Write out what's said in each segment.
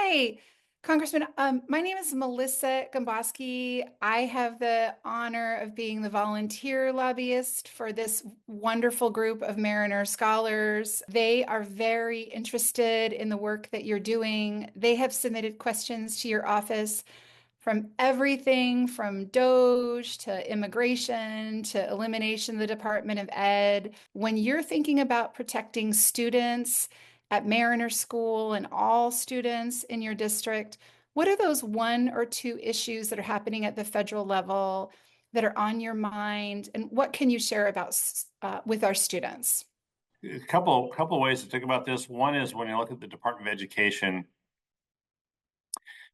Hi, Congressman. My name is Melissa Gombosky. I have the honor of being the volunteer lobbyist for this wonderful group of Mariner scholars. They are very interested in the work that you're doing. They have submitted questions to your office from everything from Doge to immigration to elimination of the Department of Ed. When you're thinking about protecting students at Mariner School and all students in your district, what are those one or two issues that are happening at the federal level that are on your mind, and what can you share about with our students? A couple ways to think about this. One is when you look at the Department of Education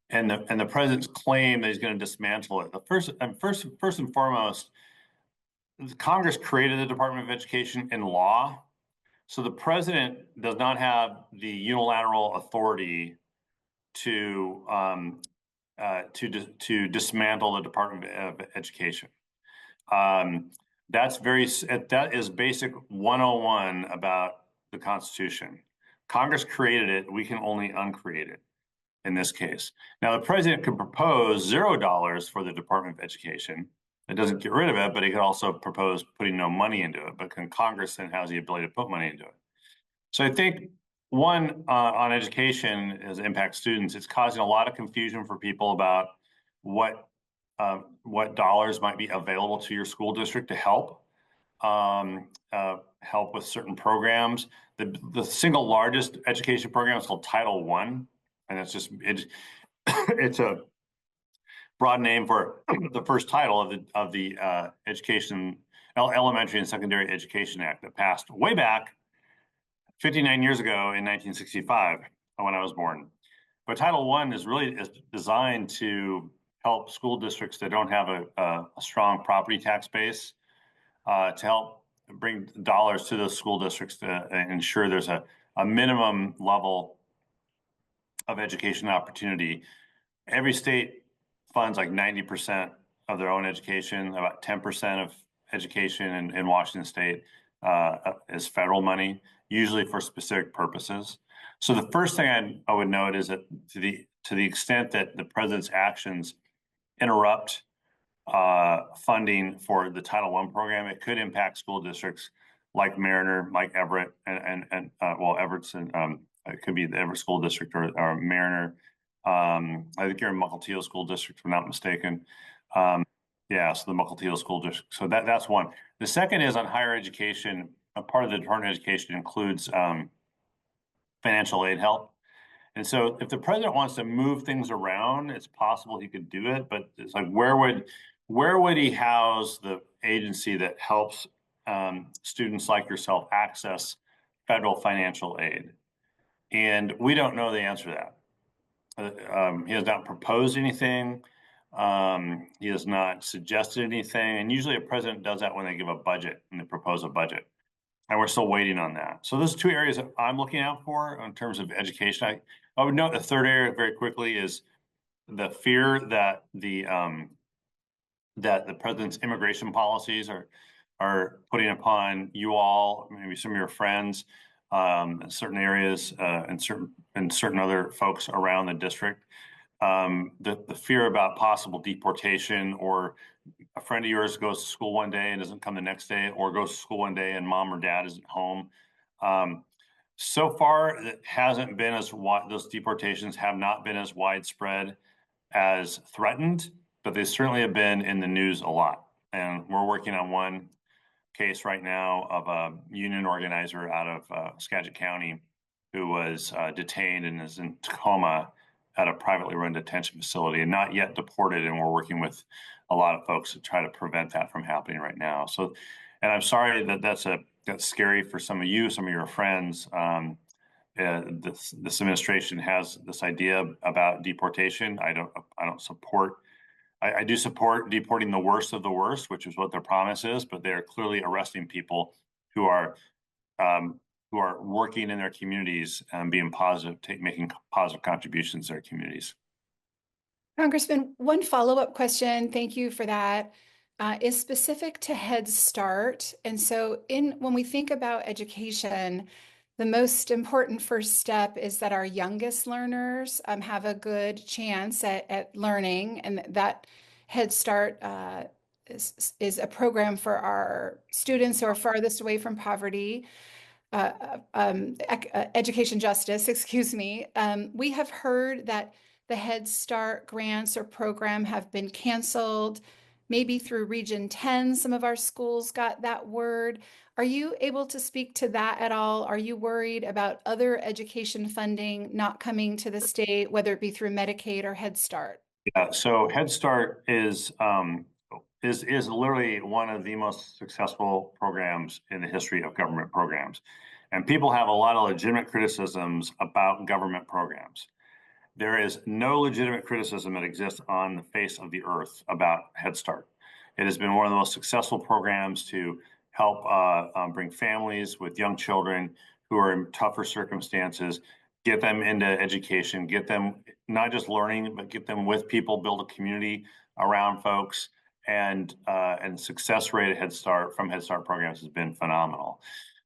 and the president's claim that he's going to dismantle it. The first and foremost, Congress created the Department of Education in law, so the president does not have the unilateral authority to dismantle the Department of Education. That is basic 101 about the Constitution. Congress created it. We can only uncreate it in this case. Now, the president could propose $0 for the Department of Education. It doesn't get rid of it, but he could also propose putting no money into it. But Congress then has the ability to put money into it. So I think one on education as it impacts students, it's causing a lot of confusion for people about what dollars might be available to your school district to help with certain programs. The single largest education program is called Title I, and it's a broad name for the first title of the Elementary and Secondary Education Act that passed way back 59 years ago in 1965 when I was born. But Title I is designed to help school districts that don't have a strong property tax base to help bring dollars to those school districts to ensure there's a minimum level of education opportunity. Every state funds like 90% of their own education. About 10% of education in Washington state is federal money, usually for specific purposes. So the first thing I would note is that to the extent that the president's actions interrupt funding for the Title I program, it could impact school districts like Mariner, like Everett, and Everett's, it could be the Everett School District or Mariner. I think you're in Mukilteo School District, if I'm not mistaken. So the Mukilteo School District. So that's one. The second is on higher education. A part of the Department of Education includes financial aid help. And so if the president wants to move things around, it's possible he could do it, but it's like, where would he house the agency that helps students like yourself access federal financial aid? And we don't know the answer to that. He has not proposed anything. He has not suggested anything. And usually a president does that when they give a budget and they propose a budget. And we're still waiting on that. So those are two areas that I'm looking out for in terms of education. I would note the third area very quickly is the fear that the president's immigration policies are putting upon you all, maybe some of your friends, in certain areas, and certain other folks around the district. The fear about possible deportation, or a friend of yours goes to school one day and doesn't come the next day, or goes to school one day and mom or dad isn't home. So far, it hasn't been those deportations have not been as widespread as threatened, but they certainly have been in the news a lot. And we're working on one case right now of a union organizer out of Skagit County who was detained and is in Tacoma at a privately run detention facility and not yet deported. And we're working with a lot of folks to try to prevent that from happening right now. So, and I'm sorry that's scary for some of you, some of your friends. This administration has this idea about deportation. I do support deporting the worst of the worst, which is what their promise is, but they're clearly arresting people who are working in their communities and being positive, making positive contributions to their communities. Congressman, one follow-up question, thank you for that, is specific to Head Start. And so when we think about education, The most important first step is that our youngest learners have a good chance at learning, and that Head Start is a program for our students who are farthest away from poverty, education justice, excuse me. We have heard that the Head Start grants or program have been canceled. Maybe through Region 10, some of our schools got that word. Are you able to speak to that at all? Are you worried about other education funding not coming to the state, whether it be through Medicaid or Head Start? Yeah, so Head Start is literally one of the most successful programs in the history of government programs. And people have a lot of legitimate criticisms about government programs. There is no legitimate criticism that exists on the face of the earth about Head Start. It has been one of the most successful programs to help bring families with young children who are in tougher circumstances, get them into education, get them not just learning, but get them with people, build a community around folks, and success rate at Head Start from Head Start programs has been phenomenal.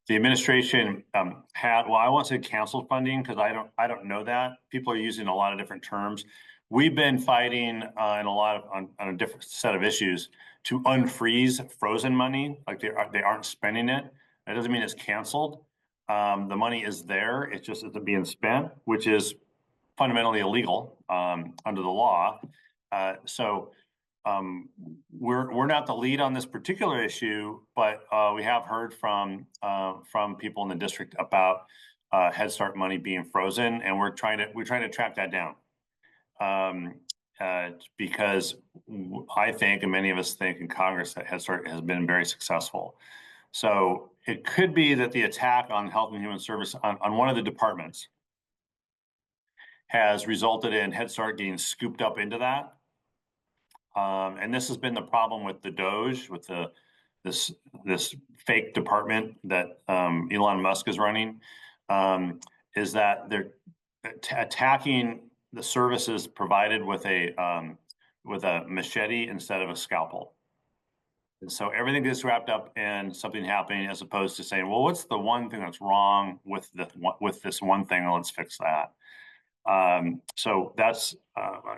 The administration had, well, I won't say canceled funding because I don't know that. People are using a lot of different terms. We've been fighting on a different set of issues to unfreeze frozen money, like they aren't spending it. That doesn't mean it's canceled. The money is there. It's just isn't being spent, which is fundamentally illegal under the law. So we're not the lead on this particular issue, but we have heard from people in the district about Head Start money being frozen, and we're trying to track that down because I think, and many of us think in Congress, that Head Start has been very successful. So it could be that the attack on Health and Human Service on one of the departments has resulted in Head Start getting scooped up into that. And this has been the problem with the DOGE, with this fake department that Elon Musk is running, is that they're attacking the services provided with a machete instead of a scalpel. And so everything gets wrapped up in something happening, as opposed to saying, well, what's the one thing that's wrong with this one thing, and let's fix that. So that's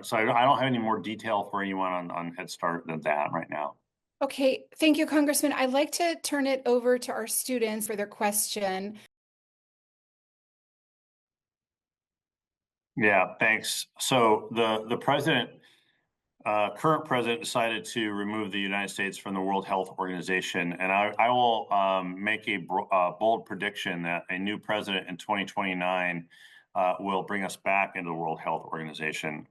so I don't have any more detail for anyone on Head Start than that right now. Okay, thank you, Congressman. I'd like to turn it over to our students for their question. Yeah, thanks. So the president, current president, decided to remove the United States from the World Health Organization, and I will make a bold prediction that a new president in 2029 will bring us back into the World Health Organization.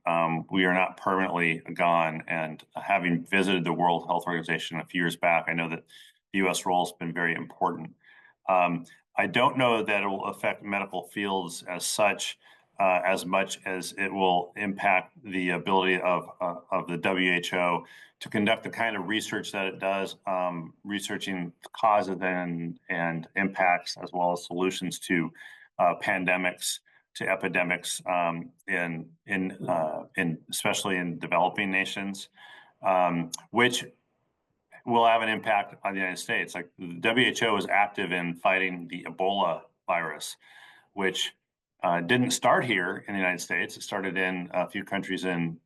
We are not permanently gone, and having visited the World Health Organization a few years back, I know that the U.S. role has been very important. I don't know that it will affect medical fields as much as it will impact the ability of the WHO to conduct the kind of research that it does, researching causes and impacts, as well as solutions to pandemics, to epidemics, especially in developing nations, which will have an impact on the United States. Like the WHO is active in fighting the Ebola virus, which didn't start here in the United States. It started in a few countries in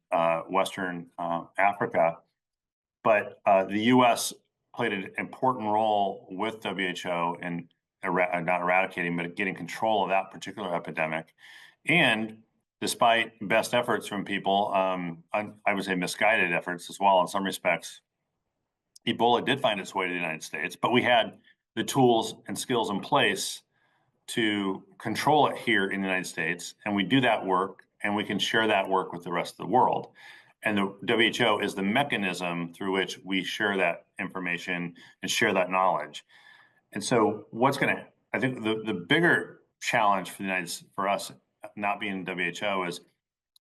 Western Africa, but the U.S. played an important role with WHO in not eradicating, but getting control of that particular epidemic. And despite best efforts from people, I would say misguided efforts as well in some respects, Ebola did find its way to the United States, but we had the tools and skills in place to control it here in the United States, and we do that work, and we can share that work with the rest of the world. And the WHO is the mechanism through which we share that information and share that knowledge. And so I think the bigger challenge for us not being in WHO is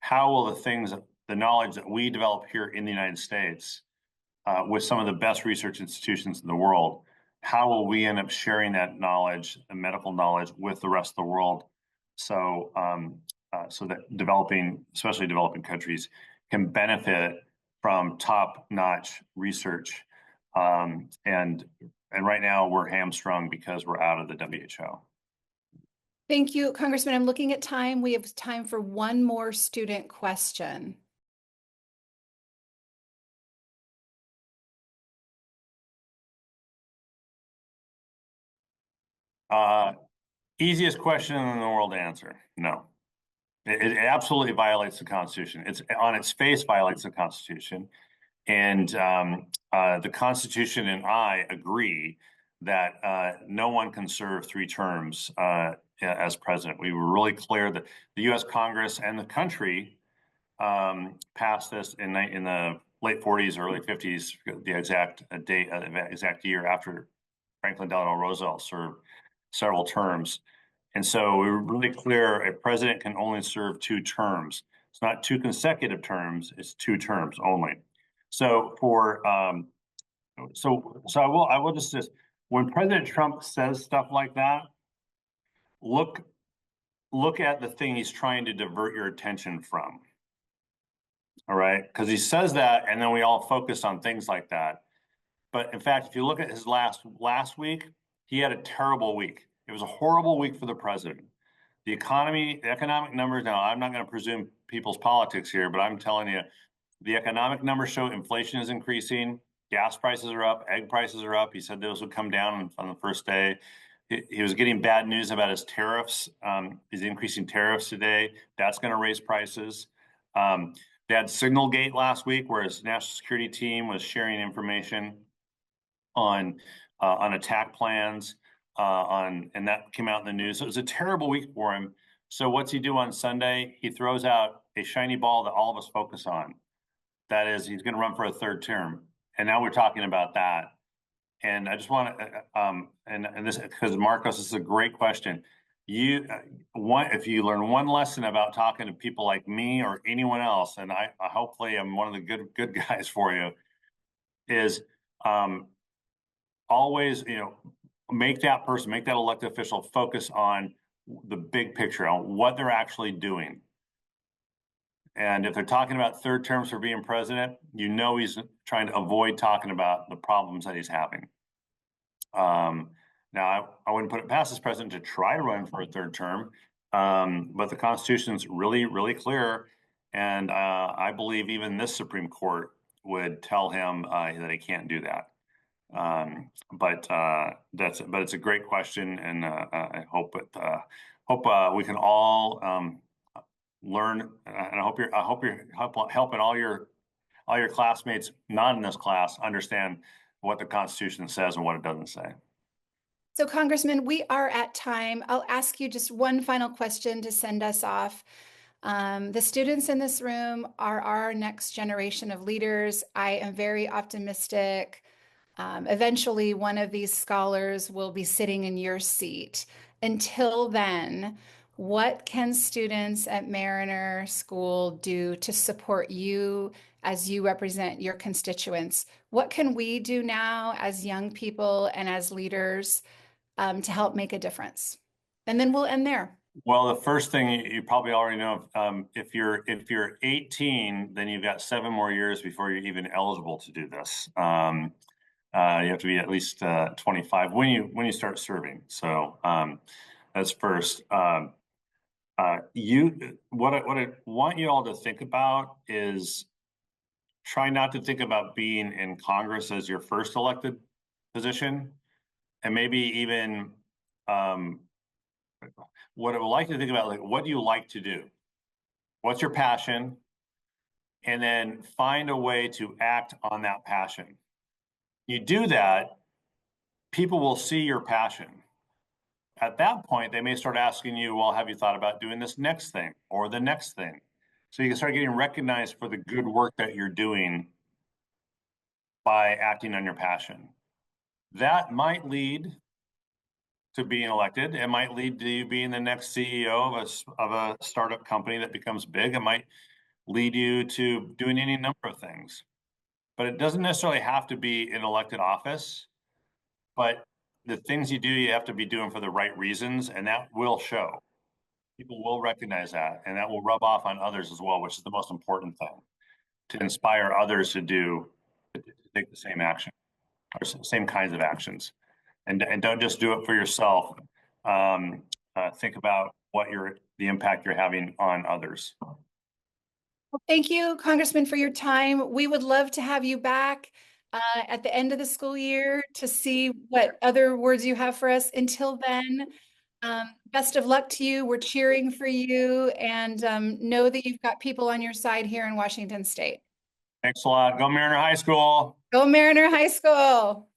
how will the knowledge that we develop here in the United States with some of the best research institutions in the world, how will we end up sharing that knowledge, the medical knowledge, with the rest of the world, so that especially developing countries, can benefit from top-notch research, and right now we're hamstrung because we're out of the WHO. Thank you, Congressman. I'm looking at time. We have time for one more student question. Easiest question in the world to answer. No. It absolutely violates the Constitution. It's on its face violates the Constitution. And the Constitution and I agree that no one can serve 3 terms as president. We were really clear that the U.S. Congress and the country passed this in the late 40s, early 50s, the exact date, exact year after Franklin Delano Roosevelt served several terms. And so we were really clear, a president can only serve 2 terms. It's not 2 consecutive terms, it's 2 terms only. So for I will just say, when President Trump says stuff like that, look at the thing he's trying to divert your attention from. All right, because he says that, and then we all focus on things like that. But in fact, if you look at his last week, he had a terrible week. It was a horrible week for the president. The economic numbers. Now, I'm not going to presume people's politics here, but I'm telling you, the economic numbers show inflation is increasing. Gas prices are up. Egg prices are up. He said those would come down on the first day. He was getting bad news about his tariffs. He's increasing tariffs today. That's going to raise prices. They had Signalgate last week, where his national security team was sharing information on attack plans, and that came out in the news. So it was a terrible week for him. So what's he do on Sunday? He throws out a shiny ball that all of us focus on. That is, he's going to run for a 3rd term. And now we're talking about that. And I just want to, and this, because Marcos, this is a great question. If you learn one lesson about talking to people like me or anyone else, and I hopefully I'm one of the good guys for you, is always, make that elected official focus on the big picture, on what they're actually doing. And if they're talking about 3rd terms for being president, he's trying to avoid talking about the problems that he's having. Now, I wouldn't put it past this president to try to run for a 3rd term, but the Constitution's really, really clear. And I believe even this Supreme Court would tell him that he can't do that. But it's a great question, and I hope we can all learn, and I hope you're helping all your classmates not in this class understand what the Constitution says and what it doesn't say. So, Congressman, we are at time. I'll ask you just one final question to send us off. The students in this room are our next generation of leaders. I am very optimistic. Eventually, one of these scholars will be sitting in your seat. Until then, what can students at Mariner School do to support you as you represent your constituents? What can we do now as young people and as leaders to help make a difference? And then we'll end there. Well, the first thing you probably already know, if you're 18, then you've got 7 more years before you're even eligible to do this. You have to be at least 25 when you start serving. So that's first. What I want you all to think about is try not to think about being in Congress as your first elected position, and maybe even what I would like to think about, like, what do you like to do? What's your passion? And then find a way to act on that passion. You do that, people will see your passion. At that point, they may start asking you, well, have you thought about doing this next thing or the next thing? So you can start getting recognized for the good work that you're doing by acting on your passion. That might lead to being elected. It might lead to you being the next CEO of a startup company that becomes big. It might lead you to doing any number of things. But it doesn't necessarily have to be an elected office. But the things you do, you have to be doing for the right reasons, and that will show. People will recognize that, and that will rub off on others as well, which is the most important thing, to inspire others to take the same action or same kinds of actions. And don't just do it for yourself. think about what the impact you're having on others. Well, thank you, Congressman, for your time. We would love to have you back at the end of the school year to see what other words you have for us. Until then, best of luck to you. We're cheering for you, and know that you've got people on your side here in Washington State. Thanks a lot. Go Mariner High School. Go Mariner High School.